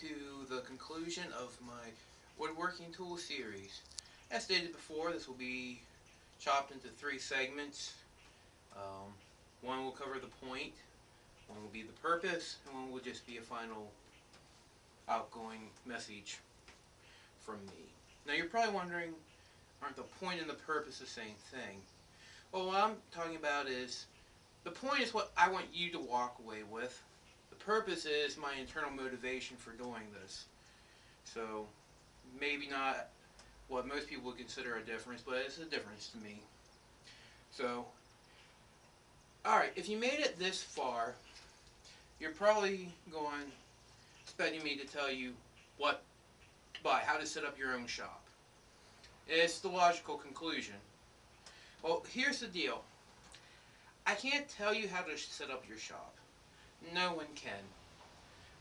to the conclusion of my woodworking tool series. As stated before, this will be chopped into 3 segments. Um, one will cover the point, one will be the purpose, and one will just be a final outgoing message from me. Now you're probably wondering, aren't the point and the purpose the same thing? Well, what I'm talking about is, the point is what I want you to walk away with. The purpose is my internal motivation for doing this. So, maybe not what most people would consider a difference, but it's a difference to me. So, alright, if you made it this far, you're probably going, expecting me to tell you what to buy, how to set up your own shop. It's the logical conclusion. Well, here's the deal. I can't tell you how to set up your shop. No one can.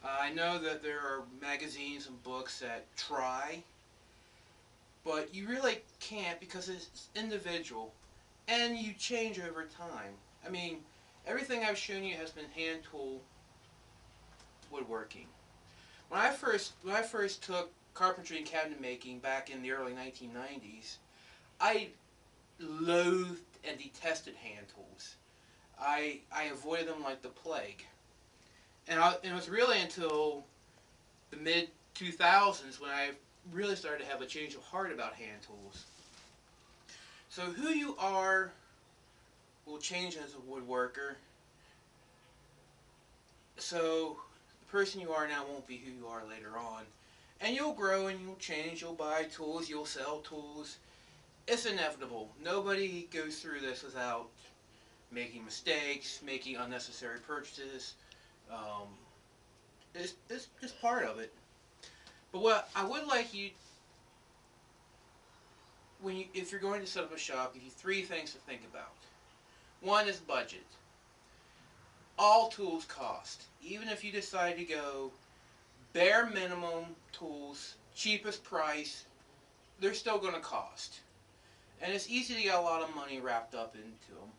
I know that there are magazines and books that try, but you really can't because it's individual and you change over time. I mean, everything I've shown you has been hand tool woodworking. When I first took carpentry and cabinet making back in the early 1990s, I loathed and detested hand tools. I avoided them like the plague. And it was really until the mid-2000s when I really started to have a change of heart about hand tools. So who you are will change as a woodworker. So the person you are now won't be who you are later on. And you'll grow and you'll change. You'll buy tools. You'll sell tools. It's inevitable. Nobody goes through this without making mistakes, making unnecessary purchases. It's just part of it. But what I would like you, if you're going to set up a shop, give you 3 things to think about. One is budget. All tools cost. Even if you decide to go bare minimum tools, cheapest price, they're still going to cost. And it's easy to get a lot of money wrapped up into them.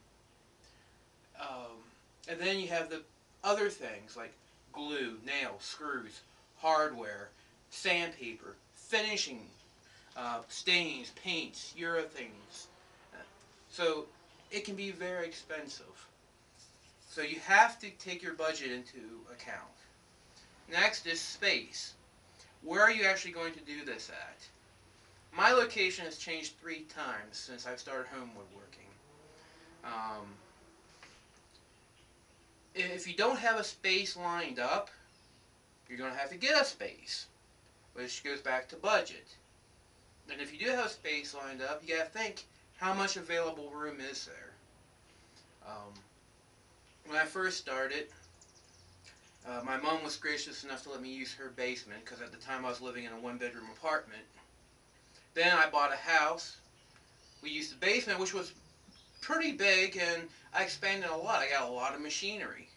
And then you have the other things like glue, nails, screws, hardware, sandpaper, finishing, stains, paints, urethanes. So it can be very expensive. So you have to take your budget into account. Next is space. Where are you actually going to do this at? My location has changed 3 times since I've started home woodworking. If you don't have a space lined up, you're going to have to get a space, which goes back to budget. And if you do have a space lined up, you got to think, how much available room is there? When I first started, my mom was gracious enough to let me use her basement because at the time I was living in a 1-bedroom apartment. Then I bought a house. We used the basement, which was pretty big, and I expanded a lot. I got a lot of machinery.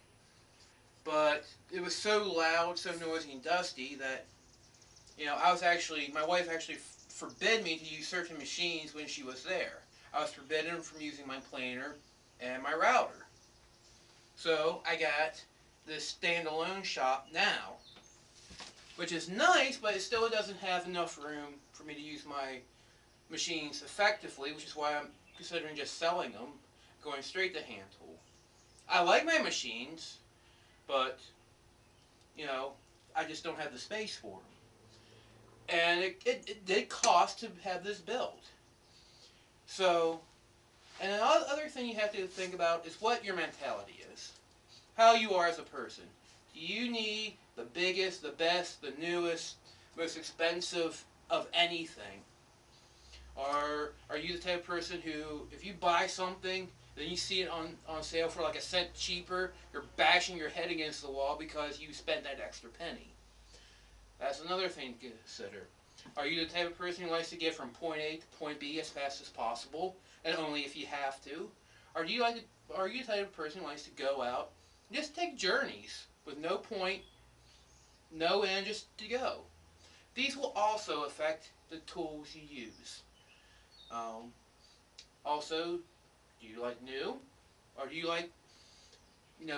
But it was so loud, so noisy and dusty that, my wife actually forbid me to use certain machines when she was there. I was forbidden from using my planer and my router. So I got this standalone shop now, which is nice, but it still doesn't have enough room for me to use my machines effectively, which is why I'm considering just selling them, going straight to hand tool. I like my machines, but, I just don't have the space for them. And it did cost to have this built. So, and another thing you have to think about is what your mentality is. How you are as a person. Do you need the biggest, the best, the newest, most expensive of anything? Or are you the type of person who, if you buy something, then you see it on sale for like a cent cheaper, you're bashing your head against the wall because you spent that extra penny? That's another thing to consider. Are you the type of person who likes to get from point A to point B as fast as possible, and only if you have to? Or are you the type of person who likes to go out and just take journeys with no point, no end, just to go? These will also affect the tools you use. Also, do you like new? Or do you like,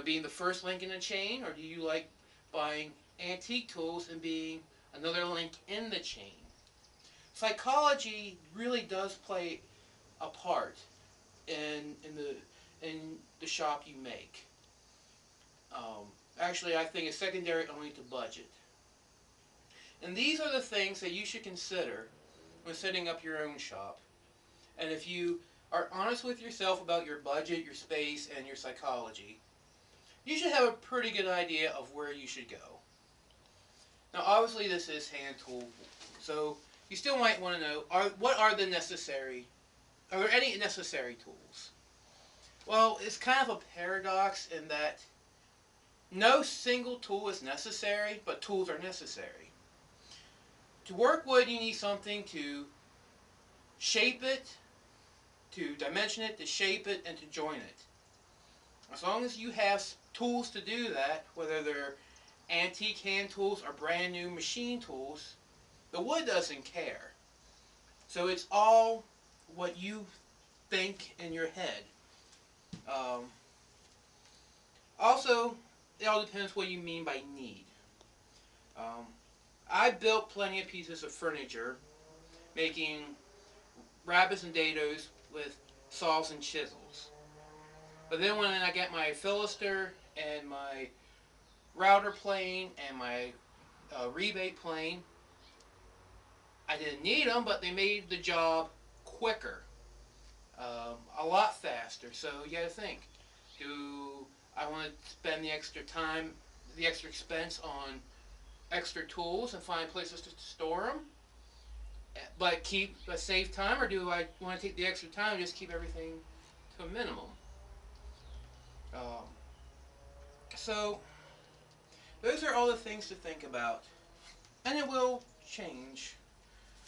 being the first link in a chain? Or do you like buying antique tools and being another link in the chain. Psychology really does play a part in the shop you make. Actually, I think it's secondary only to budget. And these are the things that you should consider when setting up your own shop. And if you are honest with yourself about your budget, your space, and your psychology, you should have a pretty good idea of where you should go. Now, obviously, this is hand tool, so you still might want to know, what are the necessary, are there any necessary tools? Well, it's kind of a paradox in that no single tool is necessary, but tools are necessary. To work wood, you need something to shape it, to dimension it, to shape it, and to join it. As long as you have tools to do that, whether they're antique hand tools or brand new machine tools, the wood doesn't care. So it's all what you think in your head. Also, it all depends what you mean by need. I built plenty of pieces of furniture, making rabbits and dados with saws and chisels. But then when I got my Philister and my router plane and my rebate plane, I didn't need them, but they made the job quicker, a lot faster. So you got to think, do I want to spend the extra time, the extra expense on extra tools and find places to store them, but save time, or do I want to take the extra time and just keep everything to a minimum? So those are all the things to think about, and it will change.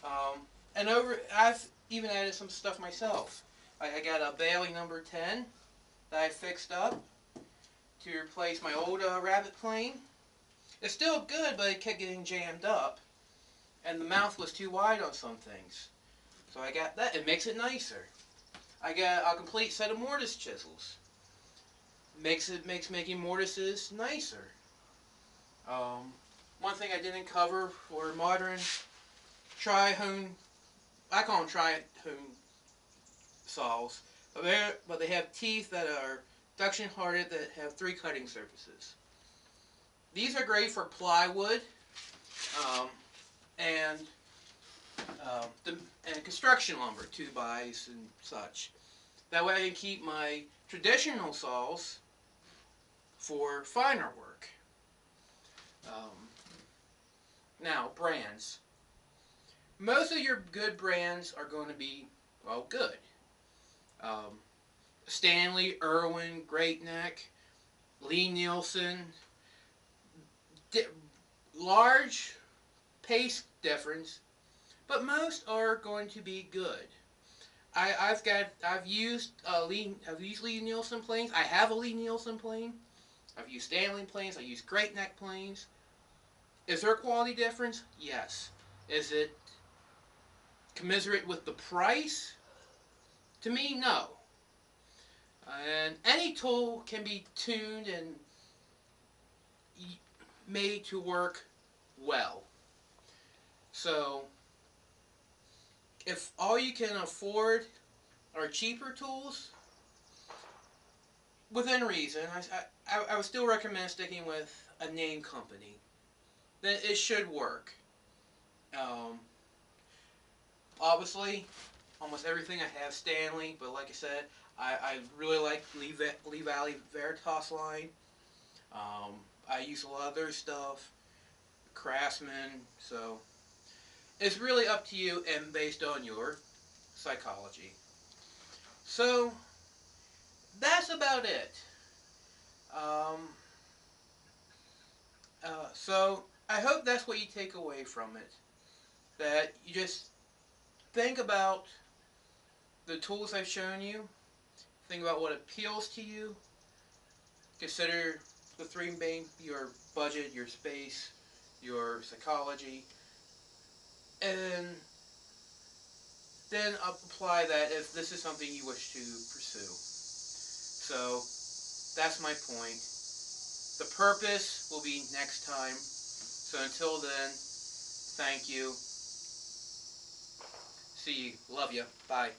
I've even added some stuff myself. I got a Bailey number 10 that I fixed up to replace my old rabbit plane. It's still good, but it kept getting jammed up, and the mouth was too wide on some things. So I got that. It makes it nicer. I got a complete set of mortise chisels. Makes making mortises nicer. One thing I didn't cover for modern tri-hone, I call them tri-hone saws, but they have teeth that are suction hardened that have 3 cutting surfaces. These are great for plywood and construction lumber, 2x and such. That way I can keep my traditional saws for finer work. Now, brands. Most of your good brands are going to be, well, good. Stanley, Irwin, Great Neck, Lie-Nielsen. Large pace difference, but most are going to be good. I've used Lie-Nielsen planes. I have a Lie-Nielsen plane. I've used Stanley planes. I use Great Neck planes. Is there a quality difference? Yes. Is it commensurate with the price? To me, no. And any tool can be tuned and made to work well. So, if all you can afford are cheaper tools, within reason, I would still recommend sticking with a name company. Then it should work. Obviously, almost everything I have Stanley, but like I said, I really like Lee Valley Veritas line. I use a lot of their stuff, Craftsman, so it's really up to you and based on your psychology. So that's about it. So I hope that's what you take away from it. That you just think about the tools I've shown you. Think about what appeals to you. Consider the 3 main: your budget, your space, your psychology, and then apply that if this is something you wish to pursue. So that's my point. The purpose will be next time. So until then, thank you. See you. Love you. Bye.